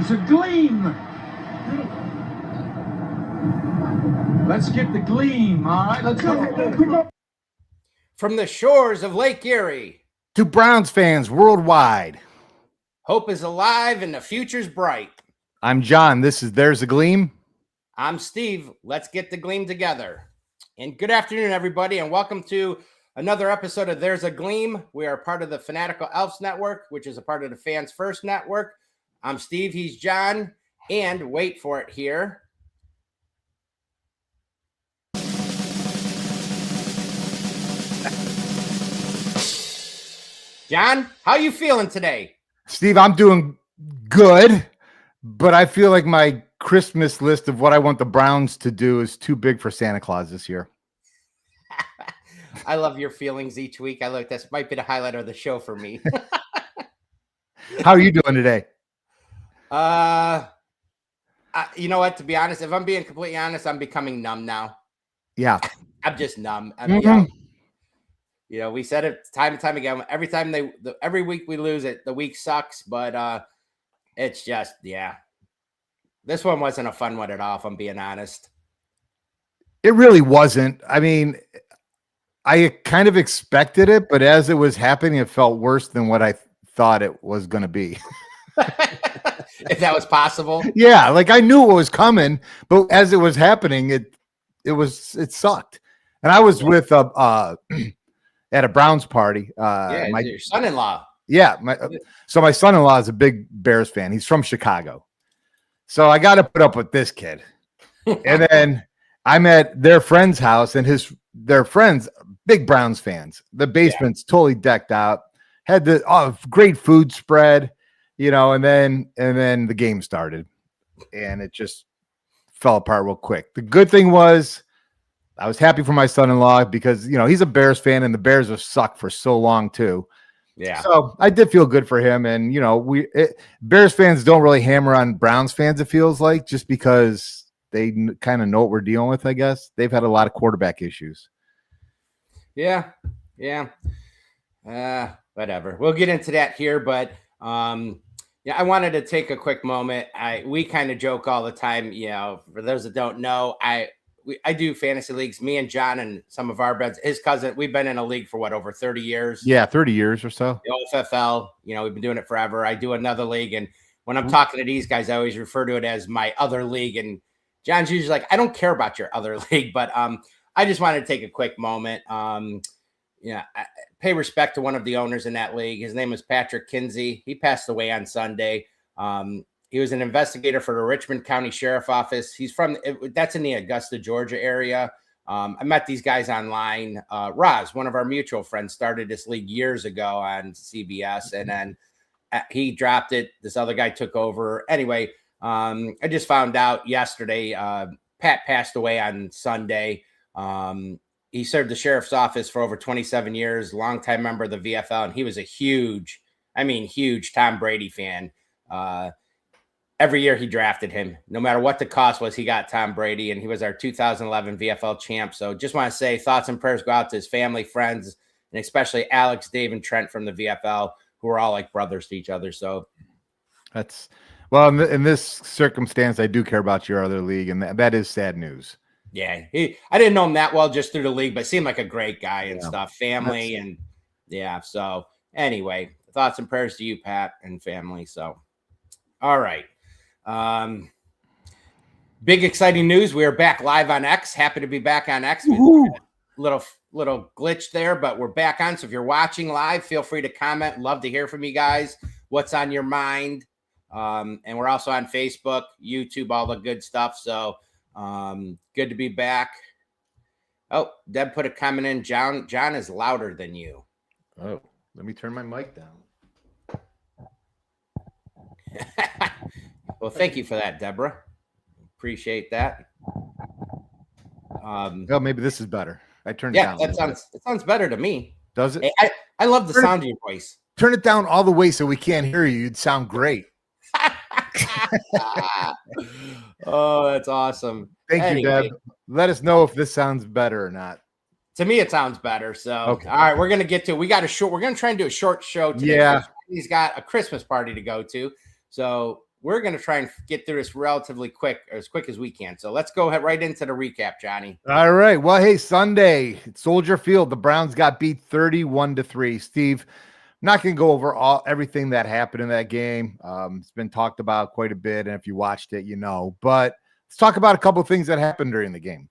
There's a gleam. Let's get the gleam, all right? Let's go. From the shores of Lake Erie to Browns fans worldwide, hope is alive and the future's bright. I'm John. This is There's a Gleam. I'm Steve. Let's get the gleam together. And good afternoon, everybody, and welcome to another episode of There's a Gleam. We are part of the Fanatical Elves Network, which is a part of the Fans First Network. I'm Steve. He's John. And wait for it here. John, how you feeling today? Steve, I'm doing good, but I feel like my Christmas list of what I want the Browns to do is too big for Santa Claus this year. I love your feelings each week. I look, this might be the highlight of the show for me. How are you doing today? You know what? To be honest, if I'm being completely honest, I'm becoming numb now. Yeah. I'm just numb. I mean, you know, we said it time and time again. Every time every week we lose it, the week sucks. But it's just, yeah. This one wasn't a fun one at all, if I'm being honest. It really wasn't. I mean, I kind of expected it, but as it was happening, it felt worse than what I thought it was going to be. If that was possible. Yeah, like I knew what was coming, but as it was happening, it sucked. And I was with at a Browns party. Your son-in-law. Yeah, my son-in-law is a big Bears fan. He's from Chicago. So I got to put up with this kid. And then I'm at their friend's house, and their friends, big Browns fans. The basement's totally decked out. Had the great food spread, you know, and then the game started, and it just fell apart real quick. The good thing was I was happy for my son-in-law because, you know, he's a Bears fan, and the Bears have sucked for so long too. Yeah. So I did feel good for him. And, you know, Bears fans don't really hammer on Browns fans, it feels like, just because they kind of know what we're dealing with, I guess. They've had a lot of quarterback issues. Yeah. Yeah. Whatever. We'll get into that here, but yeah, I wanted to take a quick moment. We kind of joke all the time, you know, for those that don't know, I do fantasy leagues. Me and John and some of our beds, his cousin, we've been in a league for over 30 years. Yeah, 30 years or so. The OFFL, you know, we've been doing it forever. I do another league, and when I'm talking to these guys, I always refer to it as my other league. And John's usually like, I don't care about your other league, but I just wanted to take a quick moment. I pay respect to one of the owners in that league. His name is Patrick Kinsey. He passed away on Sunday. He was an investigator for the Richmond County Sheriff Office. He's that's in the Augusta, Georgia area. I met these guys online. Roz, one of our mutual friends, started this league years ago on CBS, and then he dropped it. This other guy took over. Anyway, I just found out yesterday, Pat passed away on Sunday. He served the sheriff's office for over 27 years, longtime member of the VFL, and he was a huge Tom Brady fan. Every year he drafted him. No matter what the cost was, he got Tom Brady, and he was our 2011 VFL champ. So just want to say thoughts and prayers go out to his family, friends, and especially Alex, Dave, and Trent from the VFL, who are all like brothers to each other. So that's, well, in this circumstance, I do care about your other league, and that is sad news. Yeah, I didn't know him that well just through the league, but seemed like a great guy and stuff, family, and yeah. So anyway, thoughts and prayers to you, Pat, and family. So, all right. Big exciting news. We are back live on X. Happy to be back on X. Little glitch there, but we're back on. So if you're watching live, feel free to comment. Love to hear from you guys. What's on your mind? And we're also on Facebook, YouTube, all the good stuff. So good to be back. Oh, Deb put a comment in. John is louder than you. Oh, let me turn my mic down. Well, thank you for that, Deborah. Appreciate that. Oh, maybe this is better. I turned it down. Yeah, that sounds better to me. Does it? Hey, I love the sound of your voice. Turn it down all the way so we can't hear you. You'd sound great. Oh, that's awesome. Thank you, Deb. Let us know if this sounds better or not. To me, it sounds better. So, okay. All right, we're going to get to, we're going to try and do a short show today. Yeah. He's got a Christmas party to go to. So we're going to try and get through this relatively quick, or as quick as we can. So let's go right into the recap, Johnny. All right. Well, hey, Sunday, Soldier Field, the Browns got beat 31-3. Steve, I'm not going to go over everything that happened in that game. It's been talked about quite a bit, and if you watched it, you know. But let's talk about a couple of things that happened during the game.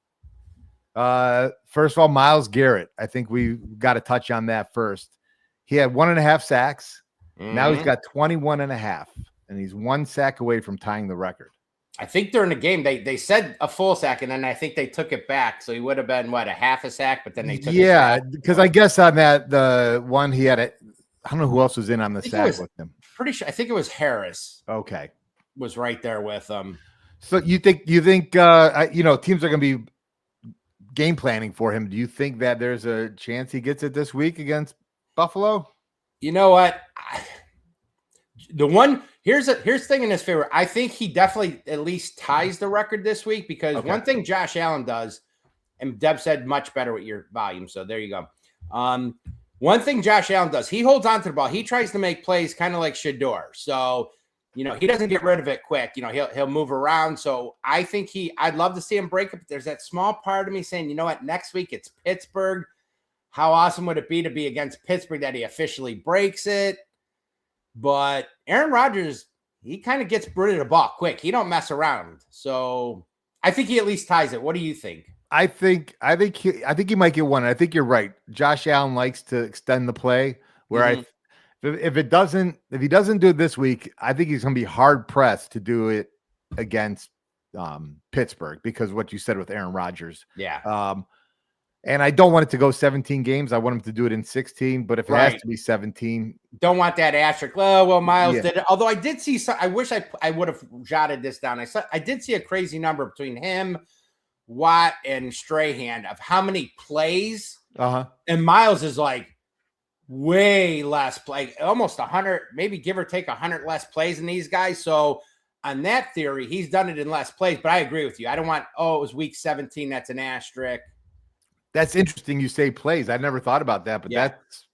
First of all, Myles Garrett. I think we got to touch on that first. He had 1.5 sacks. Now he's got 21.5, and he's 1 sack away from tying the record. I think during the game they said a full sack, and then I think they took it back. So he would have been a half a sack, but then they took it back. Because I guess on that the one he had it. I don't know who else was in on the sack with him. Pretty sure. I think it was Harris. Okay, was right there with him. So you think teams are going to be game planning for him? Do you think that there's a chance he gets it this week against Buffalo? You know what? Here's the thing in his favor. I think he definitely at least ties the record this week because one thing Josh Allen does, and Deb said much better with your volume. So there you go. One thing Josh Allen does, he holds on to the ball. He tries to make plays kind of like Shador. So, he doesn't get rid of it quick. He'll move around. So I think I'd love to see him break it. But there's that small part of me saying, you know what, next week it's Pittsburgh. How awesome would it be to be against Pittsburgh that he officially breaks it? But Aaron Rodgers, he kind of gets rid of the ball quick. He don't mess around. So I think he at least ties it. What do you think? I think he might get one. I think you're right. Josh Allen likes to extend the play. Where if he doesn't do it this week, I think he's going to be hard pressed to do it against Pittsburgh because what you said with Aaron Rodgers. Yeah. And I don't want it to go 17 games. I want him to do it in 16. But if it has to be 17, don't want that asterisk. Oh, well, Myles did it. Although I did see some. I wish I would have jotted this down. I did see a crazy number between him, Watt, and Strahan of how many plays. And Myles is like way less play, almost 100, maybe give or take 100 less plays than these guys. So on that theory, he's done it in less plays. But I agree with you. I don't want. Oh, it was week 17. That's an asterisk. That's interesting. You say plays. I never thought about that, but that's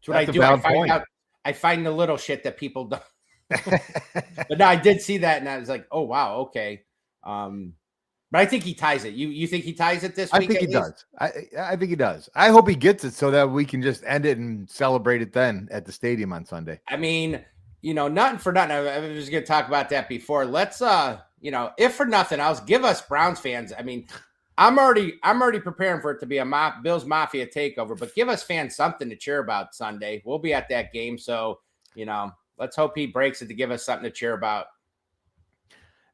what I do. I find the little shit that people don't. But no, I did see that, and I was like, oh wow, okay. But I think he ties it. You think he ties it this week? I think he does. I think he does. I hope he gets it so that we can just end it and celebrate it then at the stadium on Sunday. I mean, nothing for nothing. I was going to talk about that before. Let's, if for nothing else, give us Browns fans. I mean, I'm already preparing for it to be a Bills Mafia takeover, but give us fans something to cheer about Sunday. We'll be at that game. So, let's hope he breaks it to give us something to cheer about.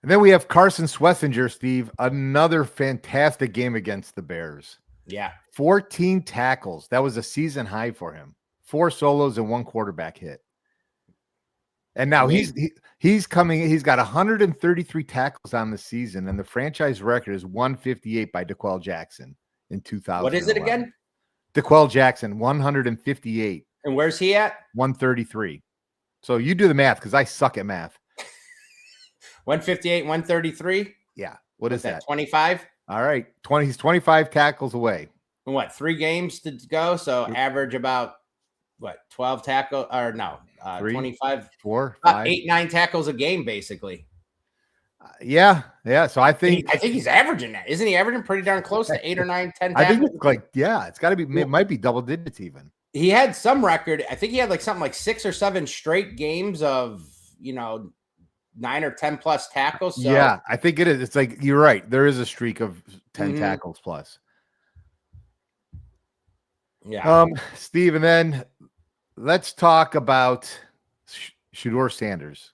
And then we have Carson Schlesinger, Steve, another fantastic game against the Bears. Yeah. 14 tackles. That was a season high for him. 4 solos and 1 quarterback hit. And now he's coming. He's got 133 tackles on the season, and the franchise record is 158 by DeQuell Jackson in 2000. What is it again? DeQuell Jackson, 158. And where's he at? 133. So you do the math because I suck at math. 158, 133. Yeah. What is that? 25. All right. He's 25 tackles away. And what? 3 games to go. So average about 12 tackle or no. 25, 4, 5, 8, 9 tackles a game, basically. Yeah. So I think he's averaging that. Isn't he averaging pretty darn close to 8 or 9, 10 tackles? I think it's it's got to be. It might be double digits even. He had some record. I think he had something like 6 or 7 straight games of 9 or 10 plus tackles. So. Yeah, I think it is. It's like you're right. There is a streak of 10 tackles plus. Yeah. Steve, and then let's talk about Shador Sanders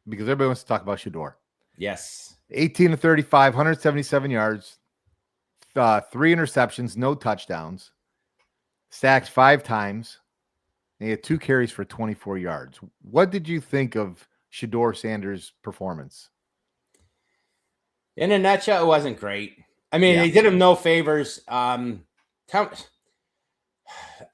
because everybody wants to talk about Shador. Yes. 18 to 35, 177 yards, 3 interceptions, no touchdowns, sacked 5 times. And he had 2 carries for 24 yards. What did you think of Shador Sanders' performance? In a nutshell, it wasn't great. I mean, they did him no favors.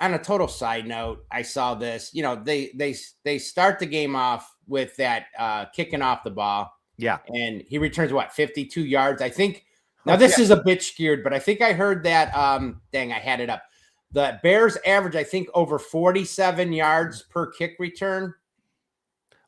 On a total side note, I saw this. They start the game off with that kicking off the ball. Yeah. And he returns 52 yards. I think now this is a bit skewed, but I think I heard that I had it up. The Bears average, I think, over 47 yards per kick return.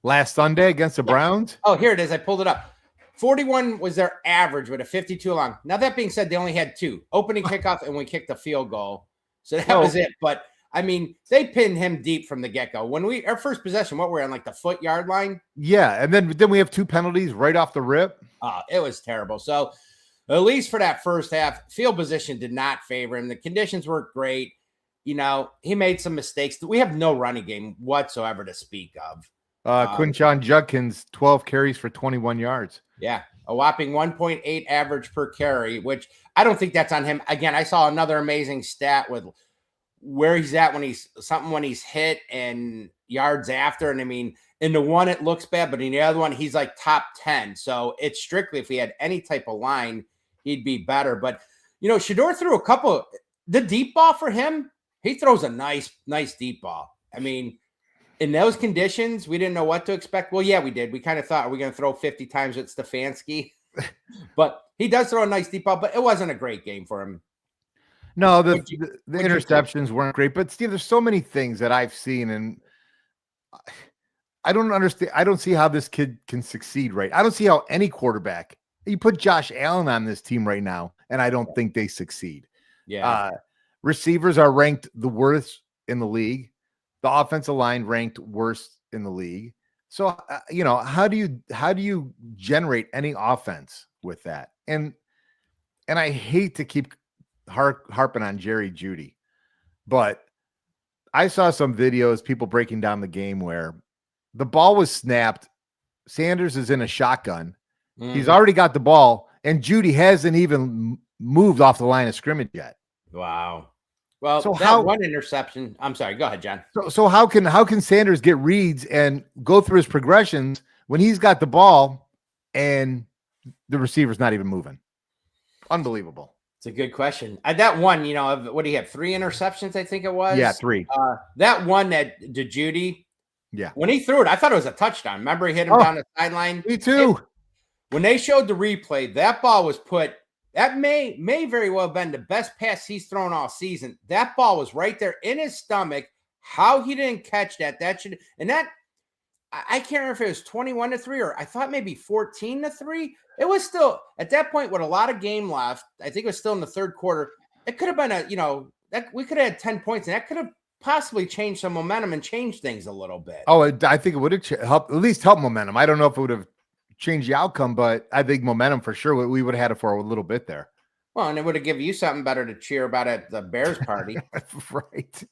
last Sunday against the Browns. Oh, here it is. I pulled it up. 41 was their average with a 52 long. Now, that being said, they only had 2 opening kickoff and we kicked a field goal. So that was it. But I mean, they pinned him deep from the get-go. When our first possession, what were we on, like the foot-yard line? Yeah, and then we have 2 penalties right off the rip. It was terrible. So at least for that first half, field position did not favor him. The conditions weren't great. You know, he made some mistakes. We have no running game whatsoever to speak of. Quinshon Judkins, 12 carries for 21 yards. Yeah, a whopping 1.8 average per carry, which I don't think that's on him. Again, I saw another amazing stat with where he's at when he's hit and yards after. And I mean, in the one, it looks bad, but in the other one, he's like top 10. So it's strictly, if he had any type of line, he'd be better. But, you know, Shedeur threw a couple, the deep ball for him, he throws a nice deep ball. I mean, in those conditions, we didn't know what to expect. Well, yeah, we did. We kind of thought, are we going to throw 50 times with Stefanski? But he does throw a nice deep ball, but it wasn't a great game for him. No, the interceptions weren't great. But, Steve, there's so many things that I've seen, and I don't understand. I don't see how this kid can succeed, right? I don't see how any quarterback, you put Josh Allen on this team right now, and I don't think they succeed. Yeah. Receivers are ranked the worst in the league. The offensive line ranked worst in the league. So, you know, how do you generate any offense with that? And I hate to keep harping on Jerry Jeudy, but I saw some videos, people breaking down the game where the ball was snapped. Sanders is in a shotgun. He's already got the ball, and Jeudy hasn't even moved off the line of scrimmage yet. Wow. Well, so one interception. I'm sorry. Go ahead, John. So how can Sanders get reads and go through his progressions when he's got the ball and the receiver's not even moving? Unbelievable. It's a good question. That one, you know, what do you have? 3 interceptions, I think it was. Yeah, 3. That one that to Jeudy. Yeah. When he threw it, I thought it was a touchdown. Remember, he hit him down the sideline. Me too. When they showed the replay, that ball was put. That may very well have been the best pass he's thrown all season. That ball was right there in his stomach. How he didn't catch that? I can't remember if it was 21-3 or I thought maybe 14-3. It was still at that point with a lot of game left. I think it was still in the third quarter. It could have been that we could have had 10 points, and that could have possibly changed some momentum and changed things a little bit. Oh, I think it would have helped, at least help momentum. I don't know if it would have changed the outcome, but I think momentum for sure. We would have had it for a little bit there. Well, and it would have given you something better to cheer about at the Bears party. Right.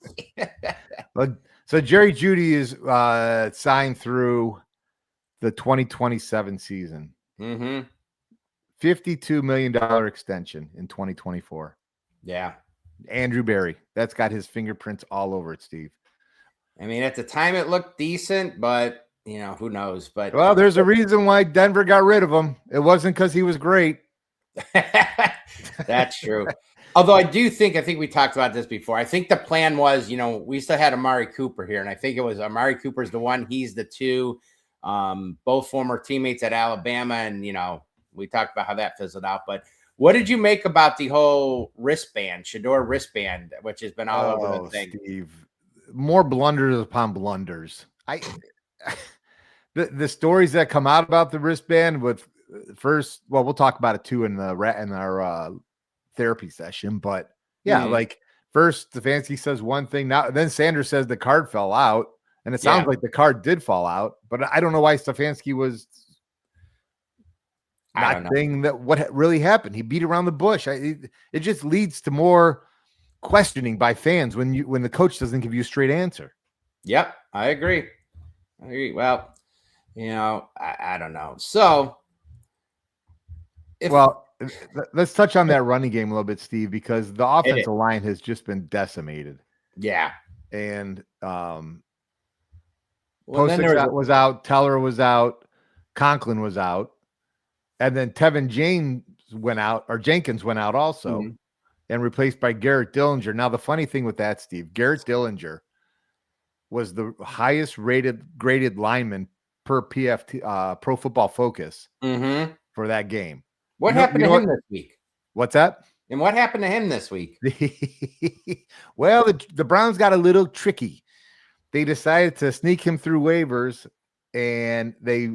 So Jerry Jeudy is signed through the 2027 season. Mm-hmm. $52 million extension in 2024. Yeah. Andrew Berry. That's got his fingerprints all over it, Steve. I mean, at the time it looked decent, but you know, who knows? But well, there's a reason why Denver got rid of him. It wasn't because he was great. That's true. Although I think we talked about this before. I think the plan was, you know, we still had Amari Cooper here, and I think it was Amari Cooper's the one. He's the 2, both former teammates at Alabama, and you know, we talked about how that fizzled out. But what did you make about the whole Shedeur wristband, which has been all over the thing? Steve, more blunders upon blunders. The stories that come out about the wristband with first, well, we'll talk about it too in our therapy session, but yeah, like first Stefanski says one thing, now then Sanders says the card fell out, and it sounds like the card did fall out, but I don't know why Stefanski was not saying that what really happened. He beat around the bush. It just leads to more questioning by fans when the coach doesn't give you a straight answer. Yep, I agree. Well, you know, I don't know. So, let's touch on that running game a little bit, Steve, because the offensive line has just been decimated. Yeah. And then was out, Teller was out, Conklin was out, and then Jenkins went out also, and replaced by Garrett Dillinger. Now, the funny thing with that, Steve, Garrett Dillinger was the highest graded lineman per PFT, Pro Football Focus for that game. What happened to him this week? What's that? And what happened to him this week? Well, the Browns got a little tricky. They decided to sneak him through waivers and they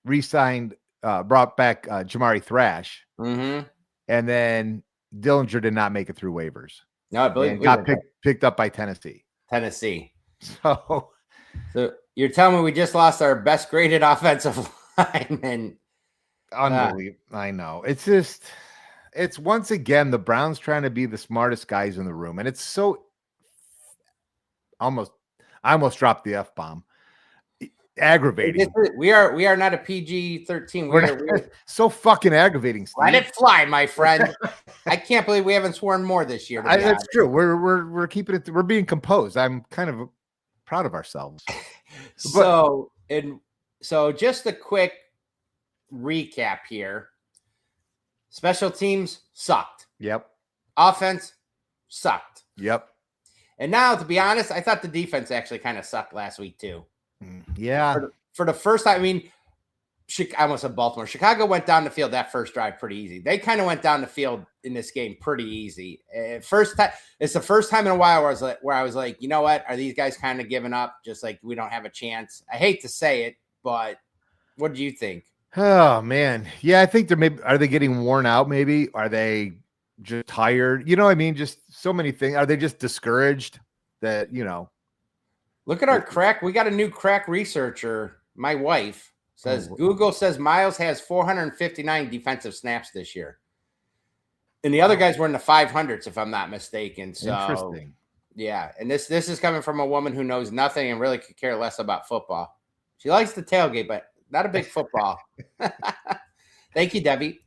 re-signed, brought back Jamari Thrash, Mm-hmm. and then Dillinger did not make it through waivers No, I believe and got picked up by Tennessee. Tennessee. So you're telling me we just lost our best graded offensive lineman? Unbelievable. I know. It's once again the Browns trying to be the smartest guys in the room, and it's so I almost dropped the F-bomb. Aggravating. We are not a PG-13. We're so fucking aggravating, Steve. Let it fly, my friend. I can't believe we haven't sworn more this year. That's true. We're keeping it. We're being composed. I'm kind of proud of ourselves. So just a quick recap here. Special teams sucked. Yep. Offense sucked. Yep. And now, to be honest, I thought the defense actually kind of sucked last week too. Yeah. For the first time, I mean, I almost said Baltimore. Chicago went down the field that first drive pretty easy. They kind of went down the field in this game pretty easy. First time, it's the first time in a while where I was like, you know what? Are these guys kind of giving up? Just like we don't have a chance. I hate to say it, but what do you think? Oh man, yeah, I think are they getting worn out? Maybe are they just tired? You know what I mean? Just so many things. Are they just discouraged that Look at our crack. We got a new crack researcher. My wife says Google says Miles has 459 defensive snaps this year. And the other guys were in the 500s, if I'm not mistaken. So interesting. Yeah. And this is coming from a woman who knows nothing and really could care less about football. She likes the tailgate, but not a big football. Thank you, Debbie.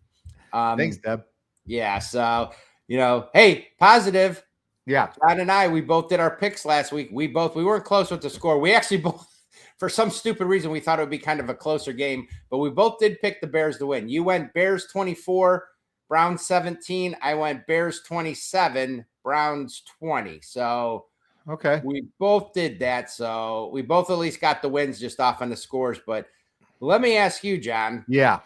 Thanks, Deb. Yeah. So, hey, positive. Yeah. John and I, we both did our picks last week. We weren't close with the score. We actually both, for some stupid reason, we thought it would be kind of a closer game, but we both did pick the Bears to win. You went Bears 24, Browns 17. I went Bears 27, Browns 20. So okay, we both did that. So we both at least got the wins just off on the scores. But let me ask you, John. Yeah.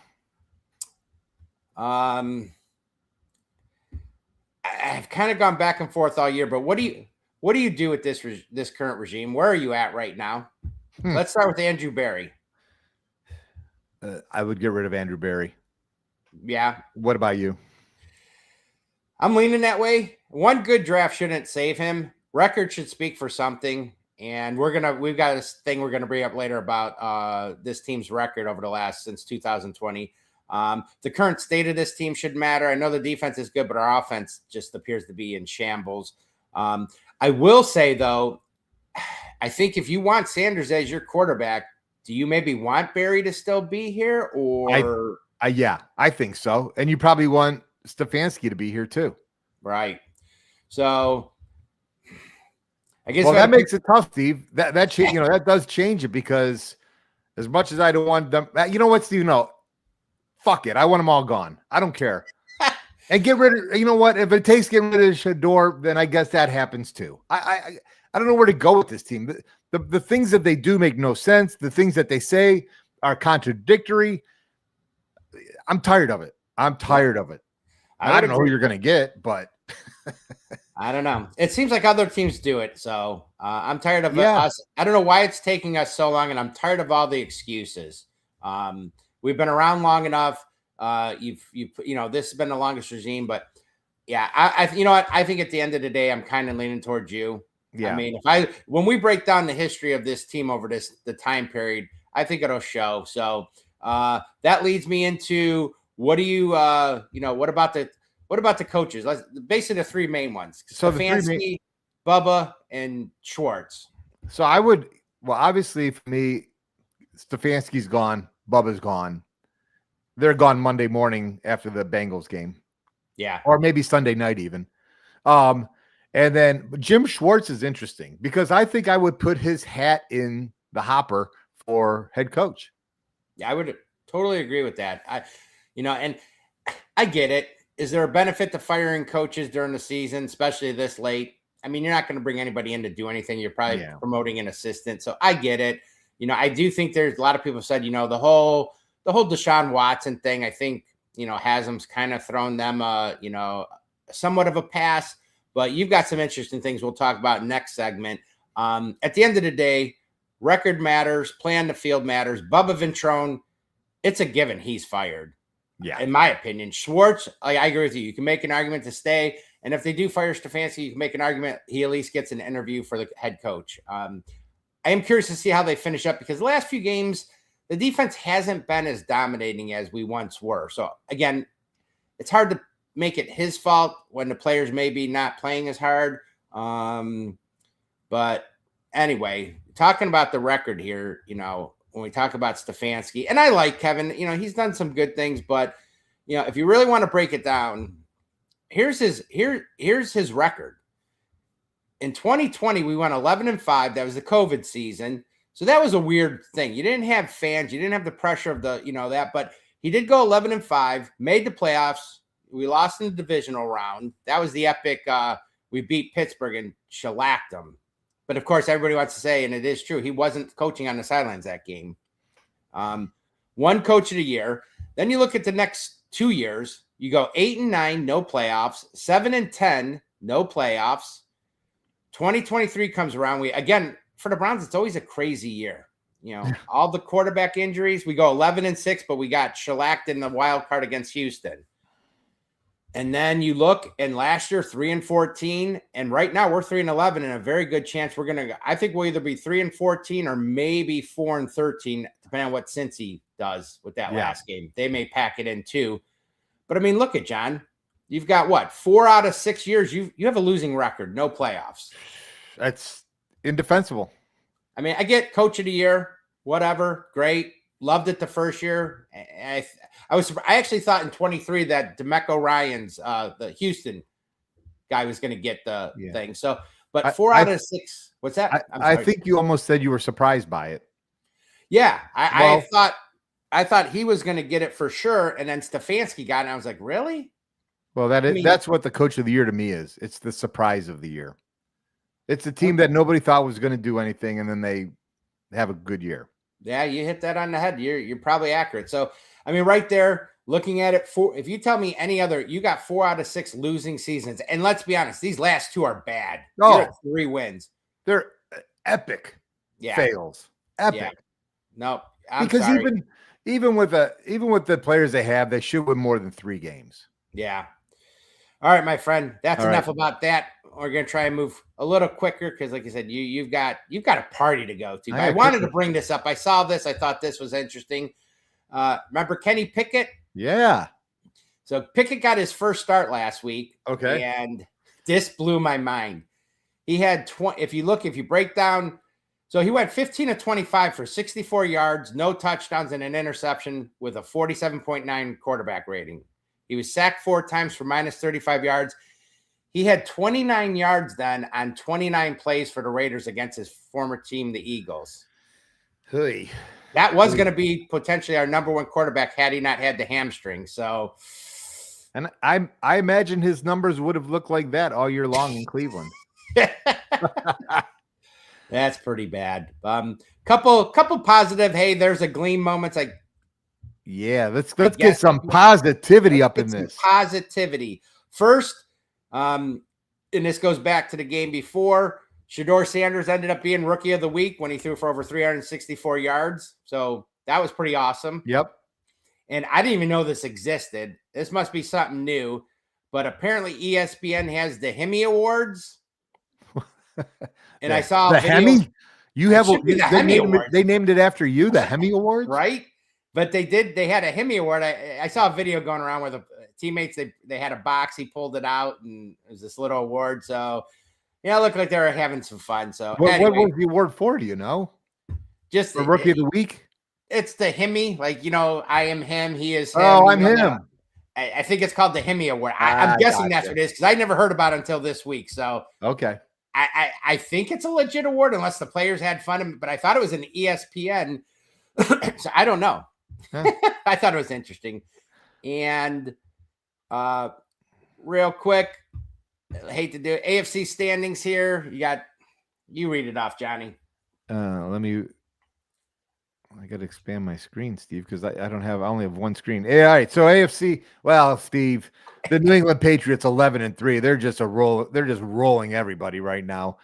I've kind of gone back and forth all year, but what do you do with this current regime? Where are you at right now? Let's start with Andrew Berry. I would get rid of Andrew Berry. Yeah. What about you? I'm leaning that way. One good draft shouldn't save him. Record should speak for something. And we've got this thing we're gonna bring up later about this team's record over the last since 2020. The current state of this team should matter. I know the defense is good, but our offense just appears to be in shambles. I will say, though, I think if you want Sanders as your quarterback, do you maybe want Barry to still be here? Or yeah, I think so. And you probably want Stefanski to be here too. Right. So I guess that makes it tough, Steve. That does change it, because as much as I don't want them, you know what, Steve? No. Fuck it. I want them all gone. I don't care. And get rid of, you know what? If it takes getting rid of Shador, then I guess that happens too. I don't know where to go with this team. The things that they do make no sense. The things that they say are contradictory. I'm tired of it. I don't know who you're going to get, but I don't know. It seems like other teams do it. So I'm tired of us. I don't know why it's taking us so long, and I'm tired of all the excuses. We've been around long enough. This has been the longest regime, but yeah, I you know what? I think at the end of the day, I'm kind of leaning towards you. Yeah. I mean, when we break down the history of this team over the time period, I think it'll show. So that leads me into what do you what about the coaches? Basically the three main ones. So Stefanski, Bubba, and Schwartz. So obviously for me, Stefanski's gone. Bubba's gone. They're gone Monday morning after the Bengals game. Yeah. Or maybe Sunday night even. And then Jim Schwartz is interesting because I think I would put his hat in the hopper for head coach. Yeah, I would totally agree with that. And I get it. Is there a benefit to firing coaches during the season, especially this late? I mean, you're not going to bring anybody in to do anything. You're probably promoting an assistant. So I get it. I do think there's a lot of people said, the whole Deshaun Watson thing, I think, Haslam's kind of thrown them, somewhat of a pass, but you've got some interesting things we'll talk about next segment. At the end of the day, record matters, play on the field matters. Bubba Ventrone, it's a given he's fired. Yeah. In my opinion. Schwartz, I agree with you. You can make an argument to stay. And if they do fire Stefanski, you can make an argument he at least gets an interview for the head coach. I am curious to see how they finish up because the last few games, the defense hasn't been as dominating as we once were. So, again, it's hard to make it his fault when the players may be not playing as hard. But anyway, talking about the record here, when we talk about Stefanski, and I like Kevin, he's done some good things, but if you really want to break it down, here's his record. In 2020, we went 11-5. That was the COVID season. So that was a weird thing. You didn't have fans, you didn't have the pressure of the, that, but he did go 11-5, made the playoffs. We lost in the divisional round. That was the epic. We beat Pittsburgh and shellacked them. But of course, everybody wants to say, and it is true, he wasn't coaching on the sidelines that game. One coach of the year. Then you look at the next 2 years. You go 8-9, no playoffs. 7-10, no playoffs. 2023 comes around. Again, for the Browns, it's always a crazy year. All the quarterback injuries. We go 11-6, but we got shellacked in the wild card against Houston. And then you look, and last year 3-14, and right now we're 3-11, and a very good chance I think we'll either be 3-14 or maybe 4-13, depending on what Cincy does with that last game. They may pack it in too. But I mean, look at John. You've got what? 4 out of 6 years. You have a losing record, no playoffs. That's indefensible. I mean, I get coach of the year, whatever, great. Loved it the first year. I actually thought in 23 that DeMeco Ryans, the Houston guy, was going to get the thing. So, but 4 out of 6. What's that? I think you almost said you were surprised by it. Yeah, I thought he was going to get it for sure, and then Stefanski got it. And I was like, really? Well, that's what the coach of the year to me is. It's the surprise of the year. It's a team that nobody thought was going to do anything, and then they have a good year. Yeah, you hit that on the head. You're probably accurate. So, I mean, right there, looking at it, if you tell me any other, you got 4 out of 6 losing seasons. And let's be honest, these last 2 are bad. Oh, you're at 3 wins. They're epic fails. Epic. Yeah. No, because sorry. even with the players they have, they should win more than 3 games. Yeah. All right, my friend. That's enough about that. We're gonna try and move a little quicker because, like I said, you've got a party to go to. But I wanted to bring this up. I saw this. I thought this was interesting. Remember Kenny Pickett? Yeah. So Pickett got his first start last week. Okay. And this blew my mind. He had 20. If you break down, so he went 15 of 25 for 64 yards, no touchdowns, and an interception with a 47.9 quarterback rating. He was sacked 4 times for minus 35 yards. He had 29 yards then on 29 plays for the Raiders against his former team, the Eagles. Hey. That was going to be potentially our number 1 quarterback had he not had the hamstring. So, and I imagine his numbers would have looked like that all year long in Cleveland. That's pretty bad. Couple positive. Hey, there's a gleam moments. Like, yeah, let's get some positivity up in this. Positivity first. And this goes back to the game before. Shedeur Sanders ended up being rookie of the week when he threw for over 364 yards. So that was pretty awesome. Yep. And I didn't even know this existed. This must be something new. But apparently ESPN has the Hemi Awards. And I saw the Hemi. You have they named it after you, the Hemi Awards, right? But they had a Hemi Award. I saw a video going around where the teammates they had a box. He pulled it out, and it was this little award. So yeah, it looked like they were having some fun. So what was the award for? Do you know? Just the rookie of the week. It's the Hemi, like I am him, he is him. Oh, I'm him. I think it's called the Hemi Award. I'm guessing that's what it is because I never heard about it until this week. So okay. I think it's a legit award unless the players had fun, but I thought it was an ESPN. So I don't know. Huh. I thought it was interesting. And real quick, I hate to do it. AFC standings here. You read it off, Johnny. I got to expand my screen, Steve, because I only have one screen. Yeah, all right. So AFC, well, Steve, the New England Patriots 11-3. They're just rolling everybody right now.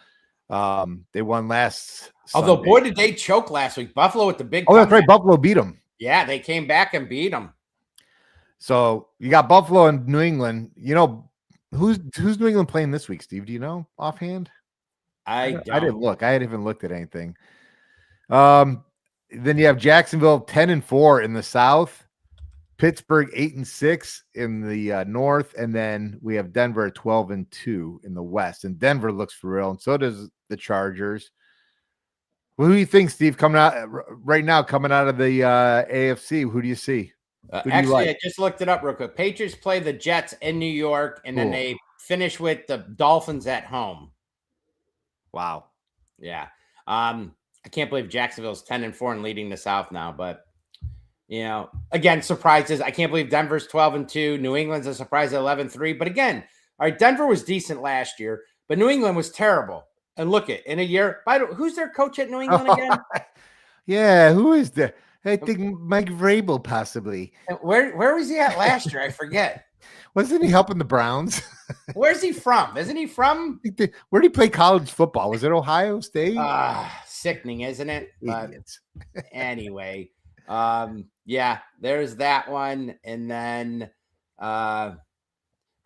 They won last Although, Sunday. boy, did they choke last week. Buffalo with the big Oh, that's right. comeback. Buffalo beat them. Yeah, they came back and beat them. So you got Buffalo and New England. You know, who's New England playing this week, Steve? Do you know offhand? I didn't don't. look. I hadn't even looked at anything. Then you have Jacksonville 10-4 in the South, Pittsburgh 8-6 in the North, and then we have Denver 12-2 in the West. And Denver looks for real, and so does the Chargers. Well, who do you think, Steve, coming out right now, coming out of the AFC? Who do you see? Who do you Actually, like? I just looked it up real quick. Patriots play the Jets in New York, and then they finish with the Dolphins at home. Wow. Yeah. I can't believe Jacksonville's 10-4 and leading the South now, but again, surprises. I can't believe Denver's 12-2. New England's a surprise at 11-3. But again, all right, Denver was decent last year, but New England was terrible. And look at in a year. Who's their coach at New England again? Yeah, who is there? I think Mike Vrabel possibly. Where was he at last year? I forget. Wasn't he helping the Browns? Where's he from? Isn't he from? Where did he play college football? Was it Ohio State? Sickening, isn't it? Idiots. Anyway, yeah, there's that one. And then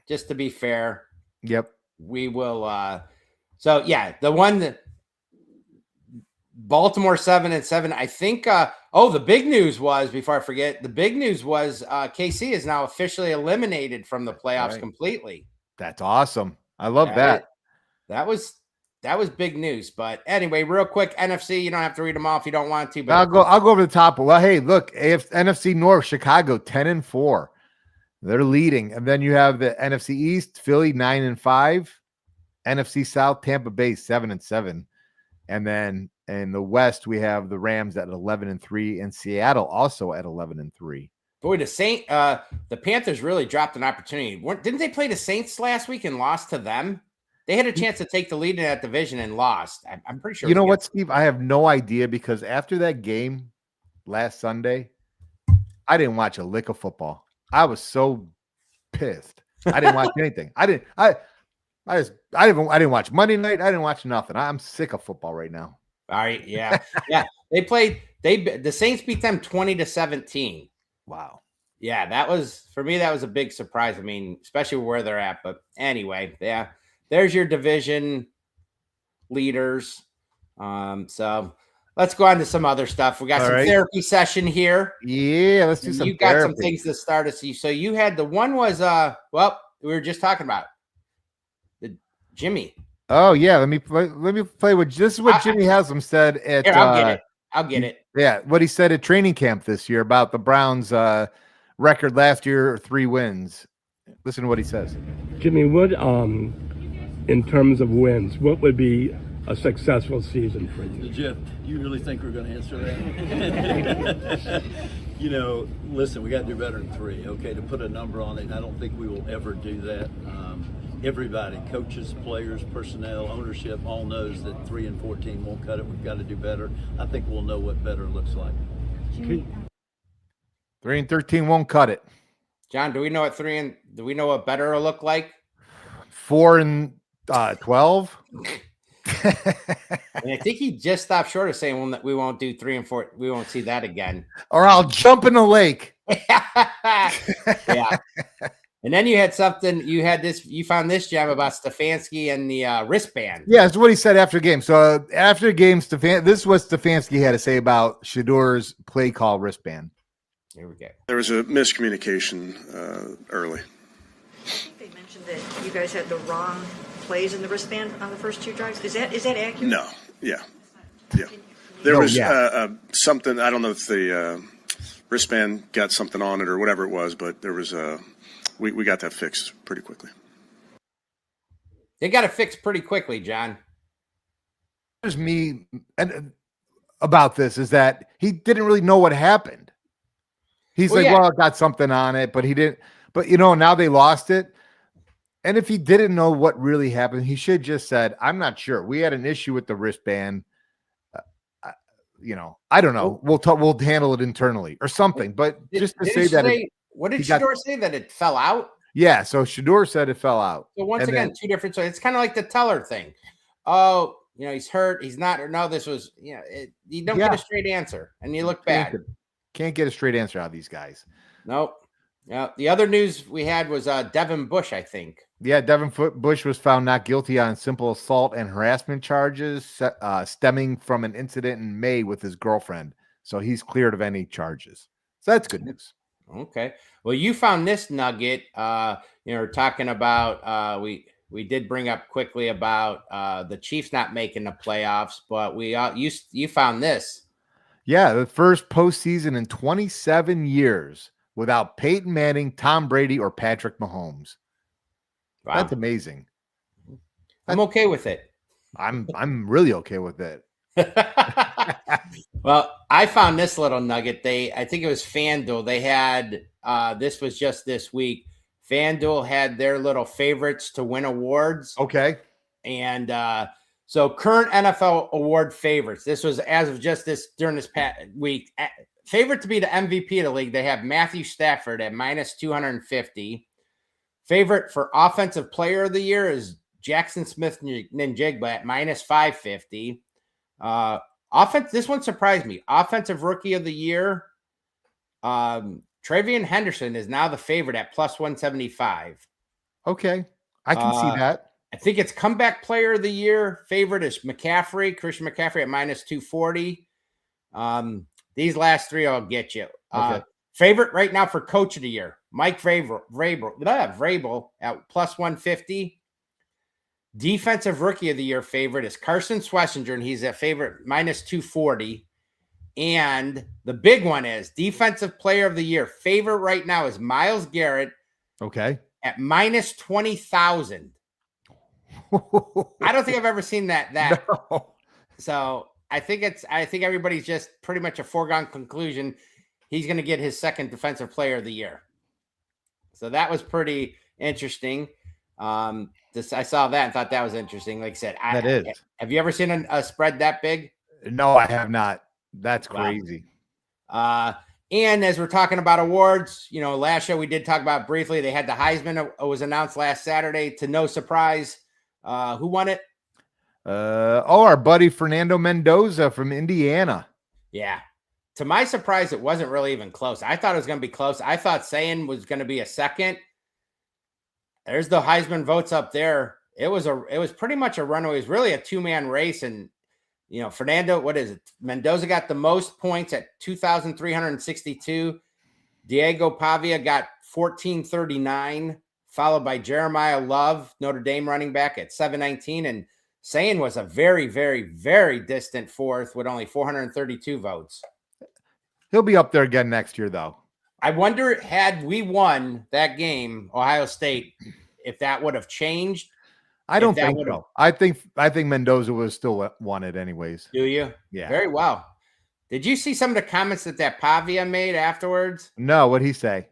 just to be fair, yep, we will so yeah, the one that Baltimore 7-7. I think the big news was, before I forget, the big news was KC is now officially eliminated from the playoffs completely. That's awesome. I love that. That was big news. But anyway, real quick, NFC, you don't have to read them all if you don't want to, but I'll go over the top. Well, hey, look, NFC North, Chicago 10-4. They're leading. And then you have the NFC East, Philly 9-5, NFC South, Tampa Bay 7-7. And then in the West, we have the Rams at 11-3 and Seattle also at 11-3. Boy, the Panthers really dropped an opportunity. Didn't they play the Saints last week and lost to them? They had a chance to take the lead in that division and lost. I'm pretty sure. You know what, Steve? I have no idea, because after that game last Sunday, I didn't watch a lick of football. I was so pissed. I didn't watch anything. I didn't watch Monday night. I didn't watch nothing. I'm sick of football right now. All right. Yeah. Yeah. The Saints beat them 20-17. Wow. Yeah. That was a big surprise. I mean, especially where they're at, but anyway, yeah, there's your division leaders. So let's go on to some other stuff. We got some therapy session here. Yeah. Let's do some You got some things to start us. So you had the one was, we were just talking about the Jimmy. Oh yeah, let me play with this is what Jimmy Haslam said at here, I'll get it. Yeah, what he said at training camp this year about the Browns record last year, 3 wins. Listen to what he says. Jimmy, what in terms of wins, what would be a successful season for you? Jeff, you really think we're going to answer that? Listen, we got to do better than 3. Okay, to put a number on it, I don't think we will ever do that. Everybody, coaches, players, personnel, ownership, all knows that 3-14 won't cut it. We've got to do better. I think we'll know what better looks like. 3-13 won't cut it. John, do we know what better will look like? 4-12. And I think he just stopped short of saying we won't do 3 and 4. We won't see that again. Or I'll jump in the lake. Yeah. And then you had something. You found this gem about Stefanski and the wristband. Yeah, that's what he said after the game. So after the game, this is what Stefanski had to say about Shador's play call wristband. Here we go. There was a miscommunication early. They mentioned that you guys had the wrong plays in the wristband on the first 2 drives. Is that accurate? No. Yeah. There was something. I don't know if the wristband got something on it or whatever it was, but there was we got that fixed pretty quickly. They got it fixed pretty quickly, John. There's me about this is that he didn't really know what happened. He's well, it got something on it, but he didn't. But, now they lost it. And if he didn't know what really happened, he should just said, I'm not sure. We had an issue with the wristband. I don't know. We'll handle it internally or something. But just to say that. What did Shador say? That it fell out? Yeah. So Shador said it fell out. So once again, 2 different. So it's kind of like the Teller thing. Oh, he's hurt. He's not. Or no, this was, you don't get a straight answer, and you look bad. Can't get a straight answer out of these guys. Nope. Yeah. The other news we had was Devin Bush, I think. Yeah, Devin Bush was found not guilty on simple assault and harassment charges stemming from an incident in May with his girlfriend. So he's cleared of any charges. So that's good news. Okay. Well, you found this nugget. We're talking about we did bring up quickly about the Chiefs not making the playoffs, but you found this. Yeah, the first postseason in 27 years without Peyton Manning, Tom Brady, or Patrick Mahomes. Wow. That's amazing. I'm okay with it. I'm really okay with it. Well, I found this little nugget. I think it was FanDuel. They had this was just this week. FanDuel had their little favorites to win awards. Okay. And so current NFL award favorites. This was as of just during this past week. Favorite to be the MVP of the league. They have Matthew Stafford at -250. Favorite for offensive player of the year is Jackson Smith-Njigba at -550. Offense. This one surprised me. Offensive rookie of the year. Travion Henderson is now the favorite at +175. Okay. I can see that. I think it's comeback player of the year. Favorite is Christian McCaffrey at -240. These last three I'll get you. Okay. Favorite right now for coach of the year, Mike Vrabel at +150. Defensive rookie of the year favorite is Carson Schlesinger, and he's at favorite -240. And the big one is defensive player of the year favorite right now is Myles Garrett. Okay. At -20,000. I don't think I've ever seen that. No. So I think everybody's just pretty much a foregone conclusion. He's going to get his second defensive player of the year. So that was pretty interesting. I saw that and thought that was interesting. Like I said, have you ever seen a spread that big? No, I have not. That's crazy. Wow. And as we're talking about awards, last show we did talk about briefly. They had the Heisman was announced last Saturday. To no surprise, who won it? Our buddy Fernando Mendoza from Indiana. Yeah. To my surprise, it wasn't really even close. I thought it was going to be close. I thought Sayin was going to be a second. There's the Heisman votes up there. It was pretty much a runaway. It was really a two-man race. And, Fernando, what is it? Mendoza got the most points at 2,362. Diego Pavia got 1,439, followed by Jeremiah Love, Notre Dame running back at 719. And Sayin was a very, very, very distant fourth with only 432 votes. He'll be up there again next year, though. I wonder, had we won that game, Ohio State, if that would have changed. I don't think so. I think Mendoza would have still won it anyways. Do you? Yeah. Very well. Did you see some of the comments that Pavia made afterwards? No, what'd he say?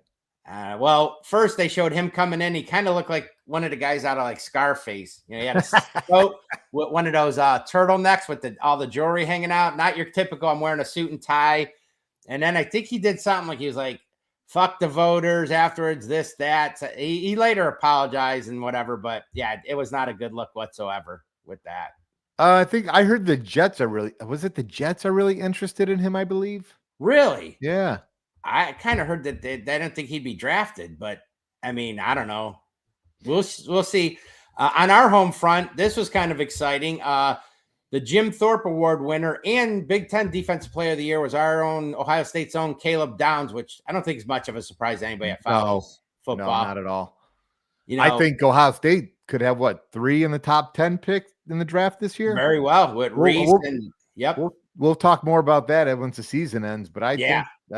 Well, first they showed him coming in. He kind of looked like one of the guys out of like Scarface. He had a coat with one of those turtlenecks with all the jewelry hanging out. Not your typical, I'm wearing a suit and tie. And then I think he did something like he was like, fuck the voters afterwards, this, that. So he later apologized and whatever. But yeah, it was not a good look whatsoever with that. I think I heard the Jets are really interested in him, I believe. Really? Yeah. I kind of heard that they didn't think he'd be drafted, but I mean, I don't know. We'll see. On our home front, this was kind of exciting. The Jim Thorpe Award winner and Big Ten Defensive Player of the Year was our own Ohio State's own Caleb Downs, which I don't think is much of a surprise to anybody that follows football. No, not at all. I think Ohio State could have 3 in the top 10 picks in the draft this year. Very well with Reese and yep. We'll talk more about that once the season ends, but I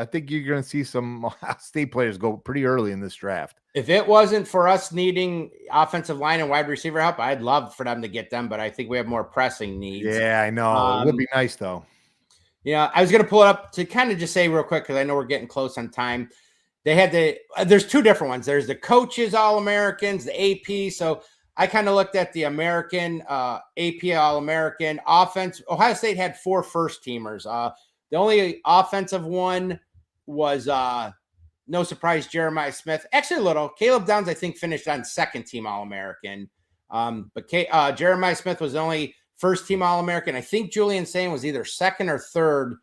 think you're going to see some Ohio State players go pretty early in this draft. If it wasn't for us needing offensive line and wide receiver help, I'd love for them to get them, but I think we have more pressing needs. Yeah, I know. It would be nice, though. I was going to pull it up to kind of just say real quick, because I know we're getting close on time. They had there's two different ones. There's the coaches All-Americans, the AP. So I kind of looked at the American, AP All-American offense. Ohio State had 4 first-teamers. The only offensive one was, no surprise, Jeremiah Smith. Actually, a little. Caleb Downs, I think, finished on second-team All-American. But Jeremiah Smith was the only first team All-American. I think Julian Sain was either second or third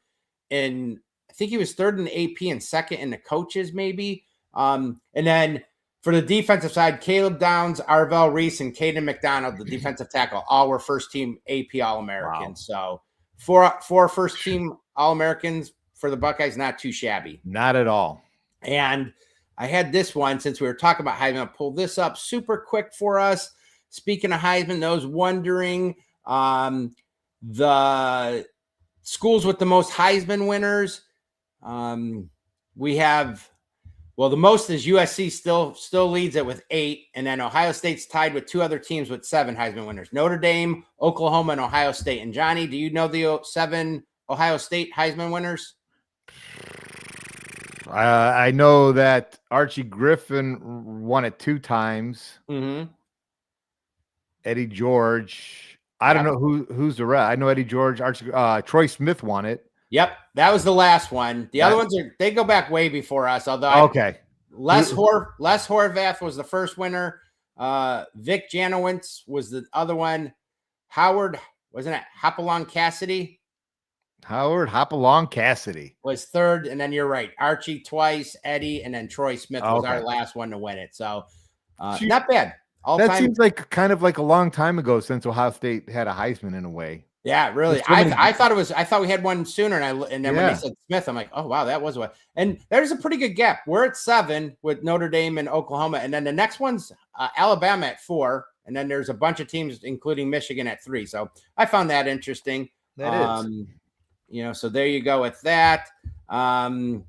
in, I think he was third in the AP and second in the coaches, maybe. And then for the defensive side, Caleb Downs, Arvell Reese, and Caden McDonald, the defensive tackle, all were first team AP All-Americans. Wow. So four first team All-Americans for the Buckeyes, not too shabby. Not at all. And I had this one since we were talking about Heisman. I'll pull this up super quick for us. Speaking of Heisman, those wondering, the schools with the most Heisman winners, we have, well, the most is USC still leads it with 8, and then Ohio State's tied with 2 other teams with 7 Heisman winners: Notre Dame, Oklahoma, and Ohio State. And Johnny, do you know the 7 Ohio State Heisman winners? I know that Archie Griffin won it 2 times. Mm-hmm. Eddie George. I don't know who's the rest. I know Eddie George. Archie, Troy Smith won it. Yep, that was the last one. The other ones they go back way before us. Although Les Horvath was the first winner. Vic Janowitz was the other one. Howard, wasn't it Hopalong Cassidy? Howard Hopalong Cassidy was third, and then you're right, Archie twice, Eddie, and then Troy Smith was our last one to win it. So not bad. That seems like kind of like a long time ago since Ohio State had a Heisman in a way. Yeah, really. I thought we had one sooner, and then when they said Smith, I'm like, oh wow, that was one. And there's a pretty good gap. We're at 7 with Notre Dame and Oklahoma, and then the next one's Alabama at 4, and then there's a bunch of teams, including Michigan, at 3. So I found that interesting. That is. You know, so there you go with that. I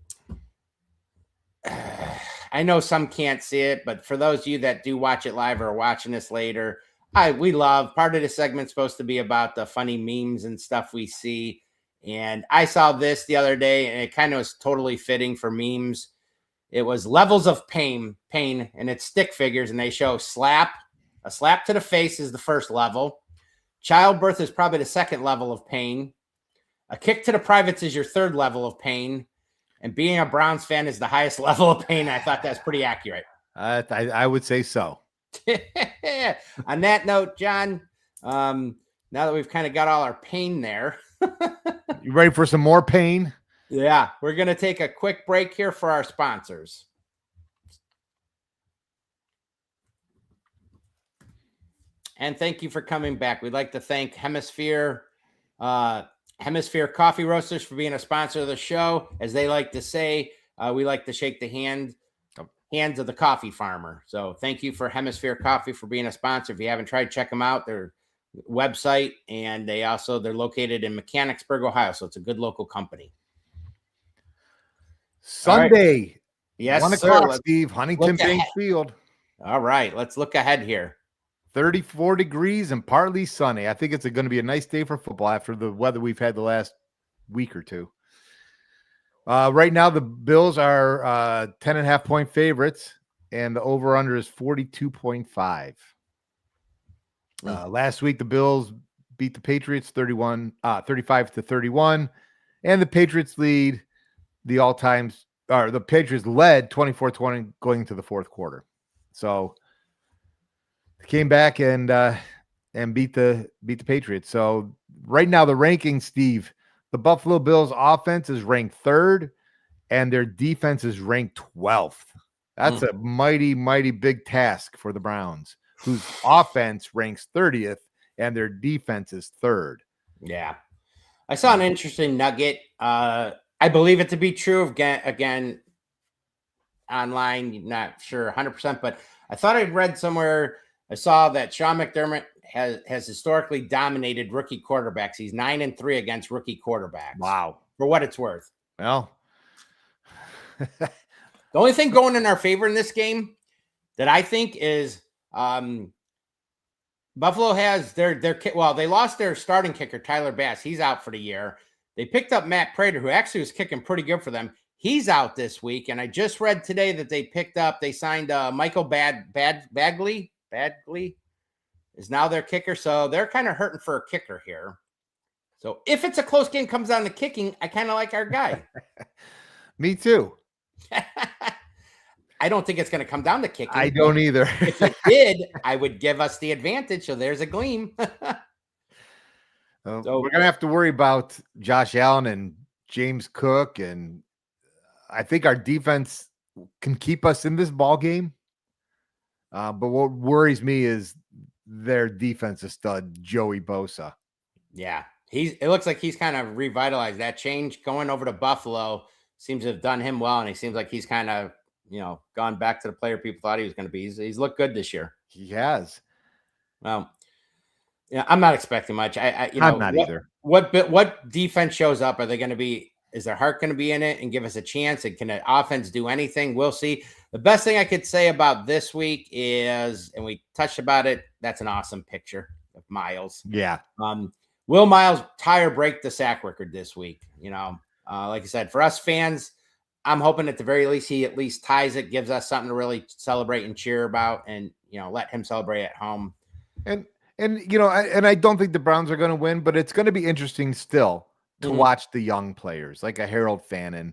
know some can't see it, but for those of you that do watch it live or are watching this later, we love part of the segment supposed to be about the funny memes and stuff we see. And I saw this the other day, and it kind of was totally fitting for memes. It was levels of pain, and it's stick figures, and they show a slap to the face is the first level. Childbirth is probably the second level of pain. A kick to the privates is your third level of pain. And being a Browns fan is the highest level of pain. I thought that's pretty accurate. I would say so. On that note, John, now that we've kind of got all our pain there. You ready for some more pain? Yeah, we're going to take a quick break here for our sponsors. And thank you for coming back. We'd like to thank Hemisphere Coffee Roasters for being a sponsor of the show. As they like to say, we like to shake the hands of the coffee farmer. So thank you for Hemisphere Coffee for being a sponsor. If you haven't tried, check them out. Their website, and they're located in Mechanicsburg, Ohio. So it's a good local company. Sunday. Right. Yes, 1 o'clock, Steve. Huntington Bank Field. All right, let's look ahead here. 34 degrees and partly sunny. I think it's going to be a nice day for football after the weather we've had the last week or two. Right now, the Bills are 10.5-point favorites, and the over-under is 42.5. Last week, the Bills beat the Patriots 35-31, and the Patriots lead the Patriots led 24-20 going into the fourth quarter. So they came back and beat the Patriots. So right now, the rankings, Steve, the Buffalo Bills offense is ranked 3rd, and their defense is ranked 12th. That's a mighty, mighty big task for the Browns, whose offense ranks 30th and their defense is 3rd. Yeah. I saw an interesting nugget. I believe it to be true. Again, online, not sure 100%, but I thought I'd read somewhere, I saw that Sean McDermott has historically dominated rookie quarterbacks. He's 9-3 against rookie quarterbacks. Wow. For what it's worth. Well, the only thing going in our favor in this game that I think is Buffalo has they lost their starting kicker, Tyler Bass. He's out for the year. They picked up Matt Prater, who actually was kicking pretty good for them. He's out this week. And I just read today that they signed Michael Badgley is now their kicker. So they're kind of hurting for a kicker here. So if it's a close game, comes down to kicking, I kind of like our guy. Me too. I don't think it's going to come down to kicking. I don't either. If it did, I would give us the advantage. So there's a gleam. So we're gonna have to worry about Josh Allen and James Cook, and I think our defense can keep us in this ball game. But what worries me is their defensive stud, Joey Bosa. yeah, it looks like he's kind of revitalized. That change going over to Buffalo seems to have done him well, and he seems like he's kind of, gone back to the player people thought he was going to be. He's looked good this year. He has. Well, yeah, I'm not expecting much. I'm not either. What defense shows up? Are they going to be? Is their heart going to be in it and give us a chance? And can the offense do anything? We'll see. The best thing I could say about this week is, and we touched about it, that's an awesome picture of Miles. Yeah. Will Miles break the sack record this week? Like I said, for us fans, I'm hoping at the very least he at least ties it, gives us something to really celebrate and cheer about, and let him celebrate at home. And I don't think the Browns are going to win, but it's going to be interesting still to watch the young players like a Harold Fannin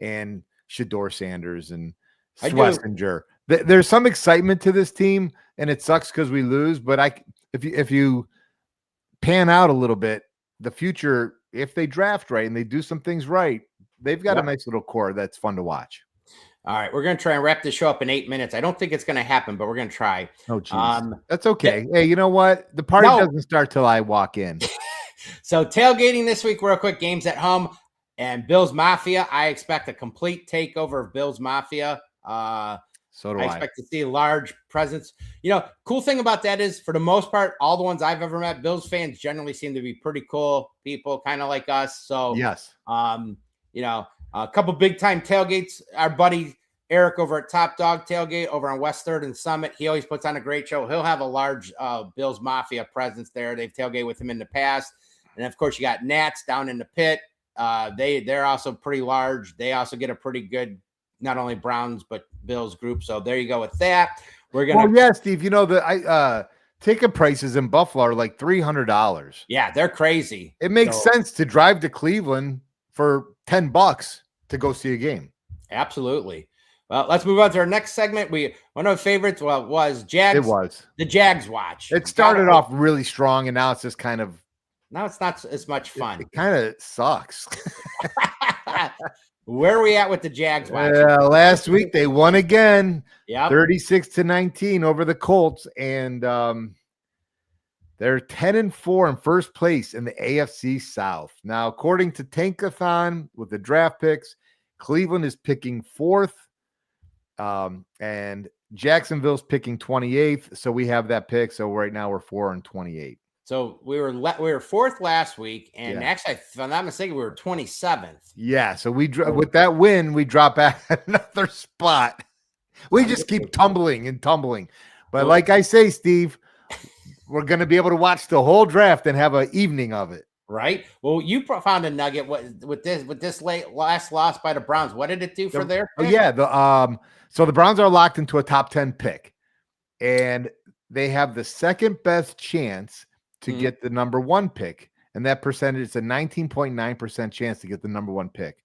and Shador Sanders and Schlesinger. There's some excitement to this team, and it sucks because we lose. But if you pan out a little bit, the future, if they draft right and they do some things right, they've got a nice little core that's fun to watch. All right, we're going to try and wrap this show up in 8 minutes. I don't think it's going to happen, but we're going to try. Oh, geez. That's okay. Hey, you know what? The party doesn't start till I walk in. So tailgating this week, real quick, games at home and Bills Mafia. I expect a complete takeover of Bills Mafia. So do I. Expect to see a large presence. Cool thing about that is, for the most part, all the ones I've ever met, Bills fans generally seem to be pretty cool people, kind of like us. So yes, a couple big time tailgates. Our buddy Eric over at Top Dog Tailgate over on West 3rd and Summit, he always puts on a great show. He'll have a large Bills Mafia presence there. They've tailgated with him in the past. And of course, you got Nats down in the pit. They're also pretty large. They also get a pretty good, not only Browns but Bills group. So there you go with that. We're gonna. Well, yeah, Steve. The ticket prices in Buffalo are like $300. Yeah, they're crazy. It makes sense to drive to Cleveland for $10 to go see a game. Absolutely. Well, let's move on to our next segment. One of our favorites was Jags. It was the Jags Watch. It started off really strong, and now it's just kind of. Now it's not as much fun. It kind of sucks. Where are we at with the Jags Watch? Last week they won again. Yeah, 36-19 over the Colts, and they're 10-4 in first place in the AFC South. Now, according to Tankathon with the draft picks, Cleveland is picking 4th. And Jacksonville's picking 28th. So we have that pick. So right now we're 4 and 28. So we were 4th last week, and actually, if I'm not mistaken, we were 27th. Yeah. So with that win, we drop back another spot. We just keep tumbling and tumbling. But like I say, Steve, we're going to be able to watch the whole draft and have an evening of it. Right. Well, you found a nugget with this last loss by the Browns. What did it do for their pick? So the Browns are locked into a top 10 pick, and they have the second best chance to get the number 1 pick. And that percentage is a 19.9% chance to get the number 1 pick.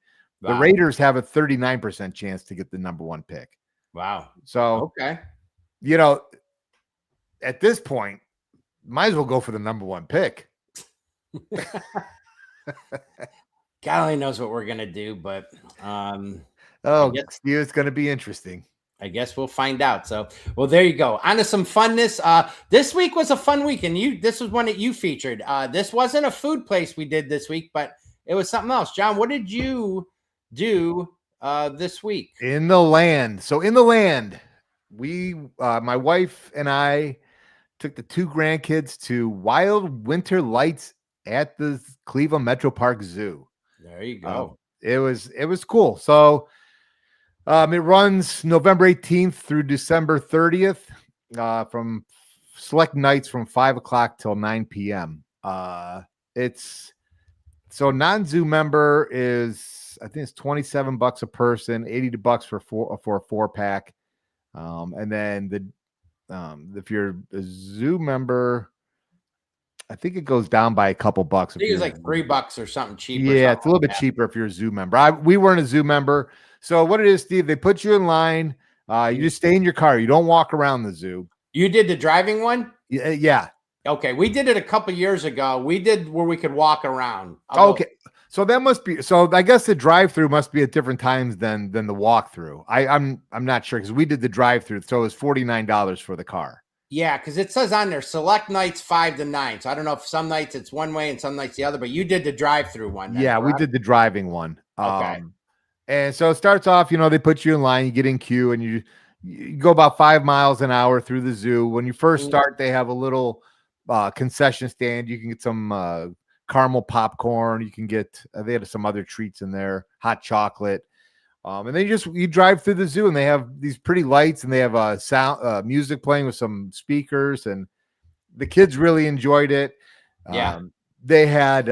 Wow. The Raiders have a 39% chance to get the number 1 pick. Wow. So, okay. At this point, might as well go for the number 1 pick. God only knows what we're going to do, but it's going to be interesting. I guess we'll find out. So, well, there you go. On to some funness. This week was a fun week, and this was one that you featured. This wasn't a food place we did this week, but it was something else. John, what did you do this week? In the land. So in the land, we, my wife and I took the 2 grandkids to Wild Winter Lights at the Cleveland Metro Park Zoo. There you go. It was cool. So it runs November 18th through December 30th from select nights from 5 o'clock till 9 p.m. It's so non-zoo member is, I think it's $27 a person, $80 for a 4-pack. And then if you're a zoo member, I think it goes down by a couple bucks. I think it's like $3 or something cheaper. Yeah, it's a little bit cheaper if you're a zoo member. We weren't a zoo member. So what it is, Steve, they put you in line. You just stay in your car. You don't walk around the zoo. You did the driving one? Yeah. Okay, we did it a couple years ago. We did where we could walk around. Okay. So that must be, so I guess the drive-through must be at different times than the walk-through. I'm not sure, because we did the drive-through, so it was $49 for the car. Yeah, because it says on there select nights 5 to 9. So I don't know if some nights it's one way and some nights the other, but you did the drive-through one. Then, yeah, correct? we did the driving one. Okay. And so it starts off, they put you in line, you get in queue, and you go about 5 miles an hour through the zoo. When you first start, they have a little concession stand. You can get some caramel popcorn. You can get, they had some other treats in there, hot chocolate. And then you drive through the zoo, and they have these pretty lights, and they have sound music playing with some speakers, and the kids really enjoyed it. Yeah. They had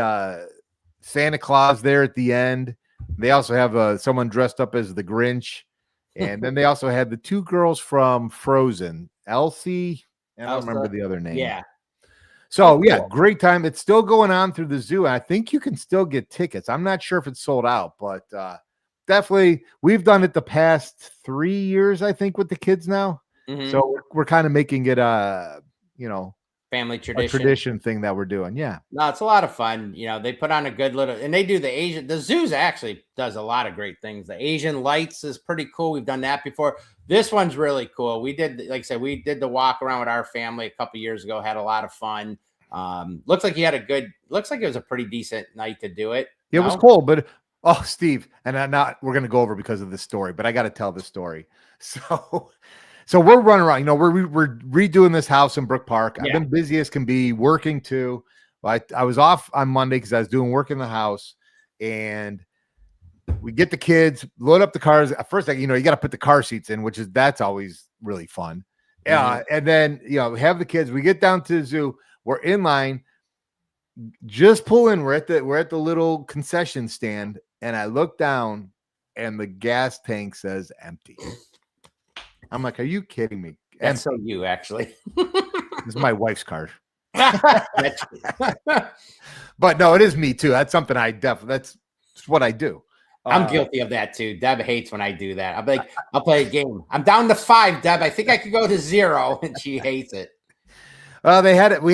Santa Claus there at the end. They also have someone dressed up as the Grinch, and then they also had the 2 girls from Frozen, Elsie, and I don't remember the other name. Yeah. So yeah, great time. It's still going on through the zoo, and I think you can still get tickets. I'm not sure if it's sold out, but definitely we've done it the past 3 years, I think, with the kids now. Mm-hmm. So we're kind of making it family a tradition thing that we're doing. Yeah. No, it's a lot of fun. They put on a good little, and they do the zoos actually does a lot of great things. The Asian lights is pretty cool. We've done that before. This one's really cool. We did, like I said, we did the walk around with our family a couple years ago, had a lot of fun. Looks like looks like it was a pretty decent night to do it. It was cool, but Steve, and we're going to go over because of this story, but I got to tell the story. So we're running around, we're redoing this house in Brook Park. Yeah. I've been busy as can be, working too. I was off on Monday because I was doing work in the house, and we get the kids, load up the cars. At first, you got to put the car seats in, that's always really fun. And then, have the kids, we get down to the zoo, we're in line, just pull in. We're at the little concession stand, and I look down, and the gas tank says empty. I'm like, are you kidding me? That's so you, actually. This is my wife's car. But no, it is me too. That's something that's what I do. I'm guilty of that too. Deb hates when I do that. I'm like, I'll play a game. I'm down to 5, Deb. I think I could go to 0, and she hates it. We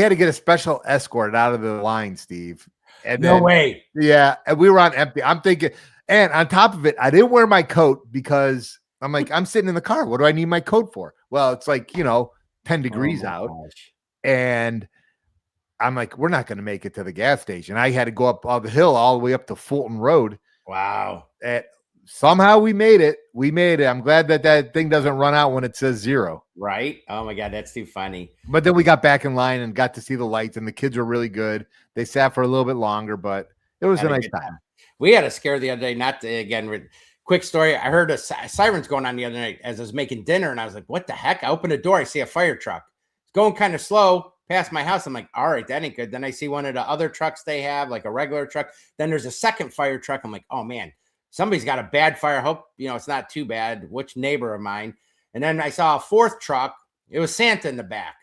had to get a special escort out of the line, Steve. And no way. Yeah, and we were on empty. I'm thinking, and on top of it, I didn't wear my coat because I'm like, I'm sitting in the car. What do I need my coat for? Well, it's like, 10 degrees out. Gosh. And I'm like, we're not going to make it to the gas station. I had to go up the hill all the way up to Fulton Road. Wow. Somehow we made it. I'm glad that thing doesn't run out when it says 0. Right? Oh my God, that's too funny. But then we got back in line and got to see the lights, and the kids were really good. They sat for a little bit longer, but it was a nice time. We had a scare the other day, not to, again, quick story. I heard a sirens going on the other night as I was making dinner, and I was like, what the heck? I opened the door. I see a fire truck. It's going kind of slow past my house. I'm like, all right, that ain't good. Then I see one of the other trucks they have, like a regular truck. Then there's a second fire truck. I'm like, oh man, somebody's got a bad fire. Hope, it's not too bad. Which neighbor of mine? And then I saw a 4th truck. It was Santa in the back.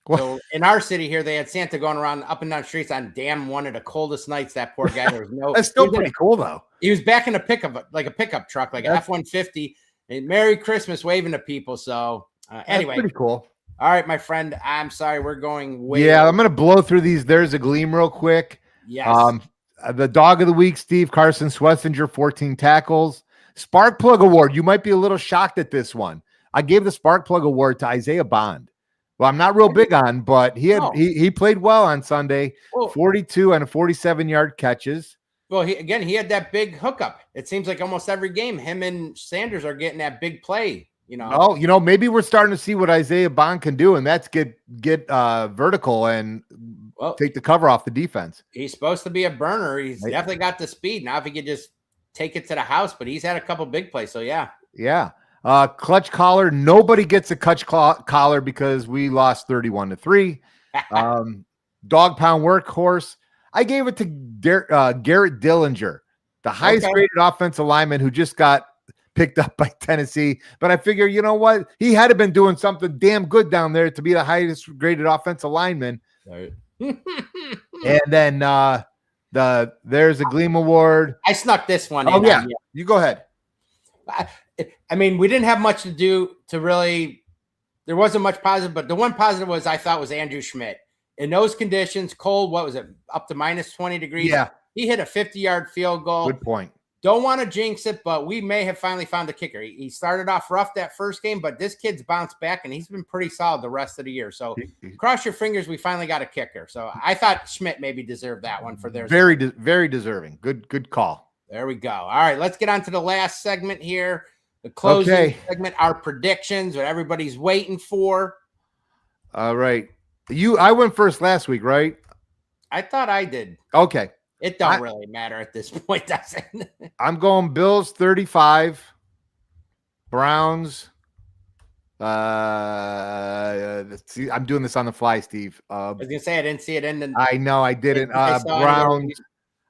What? So in our city here, they had Santa going around up and down streets on one of the coldest nights. That poor guy. There was no. That's still pretty cool though. He was back in a pickup, like a pickup truck, like an F-150. And Merry Christmas, waving to people. So anyway, that's pretty cool. All right, my friend. I'm sorry, we're going way. Yeah, I'm gonna blow through these. There's a Gleam real quick. Yes. The dog of the week, Steve Carson Swessinger, 14 tackles. Spark Plug Award. You might be a little shocked at this one. I gave the Spark Plug Award to Isaiah Bond. Well, I'm not real big on, but he played well on Sunday. 42 and 47-yard catches. Well, he had that big hookup. It seems like almost every game, him and Sanders are getting that big play. Oh, maybe we're starting to see what Isaiah Bond can do, and that's get vertical and take the cover off the defense. He's supposed to be a burner. He's definitely got the speed. Now, if he could just take it to the house, but he's had a couple big plays. So yeah. Clutch collar. Nobody gets a clutch collar because we lost 31-3. Dog pound workhorse. I gave it to Garrett Dillinger, the highest rated offensive lineman who just got picked up by Tennessee. But I figure, you know what? He had to been doing something damn good down there to be the highest graded offensive lineman. Right. And then there's a Gleam Award. I snuck this one. Oh, yeah. You go ahead. I mean, we didn't have much to do to really. There wasn't much positive, but the one positive I thought was Andrew Schmidt. in those conditions, cold, what was it, up to minus 20 degrees? Yeah. He hit a 50-yard field goal. Good point. Don't want to jinx it, but we may have finally found the kicker. He started off rough that first game, but this kid's bounced back, and he's been pretty solid the rest of the year. So cross your fingers, we finally got a kicker. So I thought Schmidt maybe deserved that one for theirs. Very deserving. Good call. There we go. All right, let's get on to the last segment here. The closing segment, our predictions, what everybody's waiting for. All right. I went first last week, right? I thought I did. Okay. It don't really matter at this point, does it? I'm going Bills 35, Browns. See, I'm doing this on the fly, Steve. I was gonna say I didn't see it in the. I know I didn't. Browns.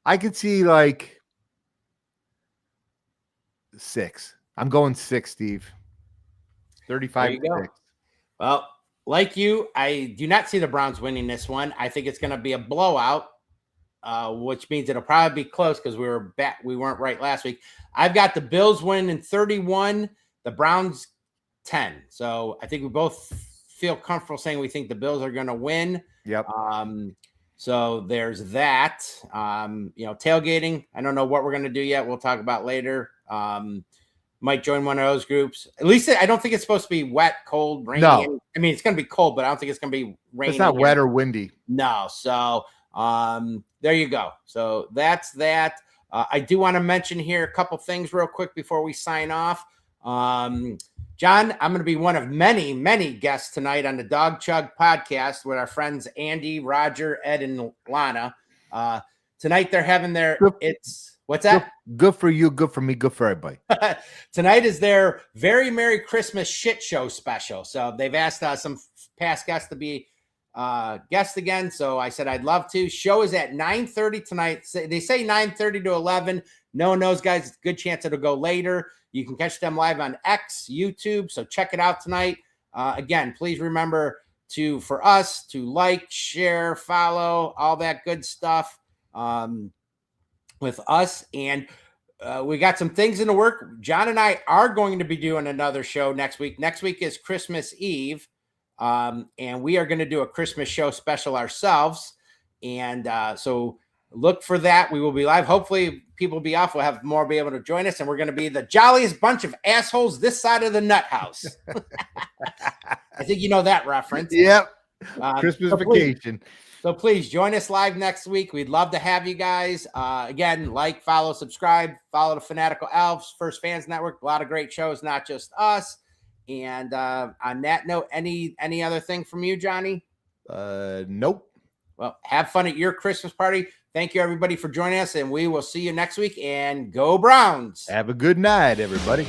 I could see like 6. I'm going 6, Steve. 35 to 6. Well, like you, I do not see the Browns winning this one. I think it's going to be a blowout. Which means it'll probably be close because we weren't right last week. I've got the Bills winning in 31, the Browns 10. So I think we both feel comfortable saying we think the Bills are going to win. Yep. So there's that. Tailgating. I don't know what we're going to do yet. We'll talk about later. Might join one of those groups. At least I don't think it's supposed to be wet, cold, rainy. No. I mean, it's going to be cold, but I don't think it's going to be rainy. It's not wet or windy. No. So there you go. So that's that. I do want to mention here a couple things real quick before we sign off. John, I'm going to be one of many, many guests tonight on the Dog Chug podcast with our friends Andy, Roger, Ed, and Lana. Tonight they're having what's that? Good for you, good for me, good for everybody. Tonight is their Very Merry Christmas Shit Show special. So they've asked some past guests to be guest again, so I said I'd love to. Show is at 9:30 tonight. They say 9:30 to 11. No one knows, guys. It's a good chance it'll go later. You can catch them live on X, YouTube, so check it out tonight. Again, please remember for us to like, share, follow, all that good stuff with us. And we got some things in the work. John and I are going to be doing another show next week. Next week is Christmas Eve. And we are going to do a Christmas show special ourselves. And so look for that. We will be live. Hopefully people will be off. We'll have more be able to join us. And we're going to be the jolliest bunch of assholes this side of the nut house. I think you know that reference. Yep. Christmas vacation. So please join us live next week. We'd love to have you guys. Again, like, follow, subscribe, follow the Fanatical Elves, First Fans Network. A lot of great shows, not just us. And on that note, any other thing from you, Johnny? Nope. Well, have fun at your Christmas party. Thank you, everybody, for joining us, and we will see you next week. And go Browns. Have a good night, everybody.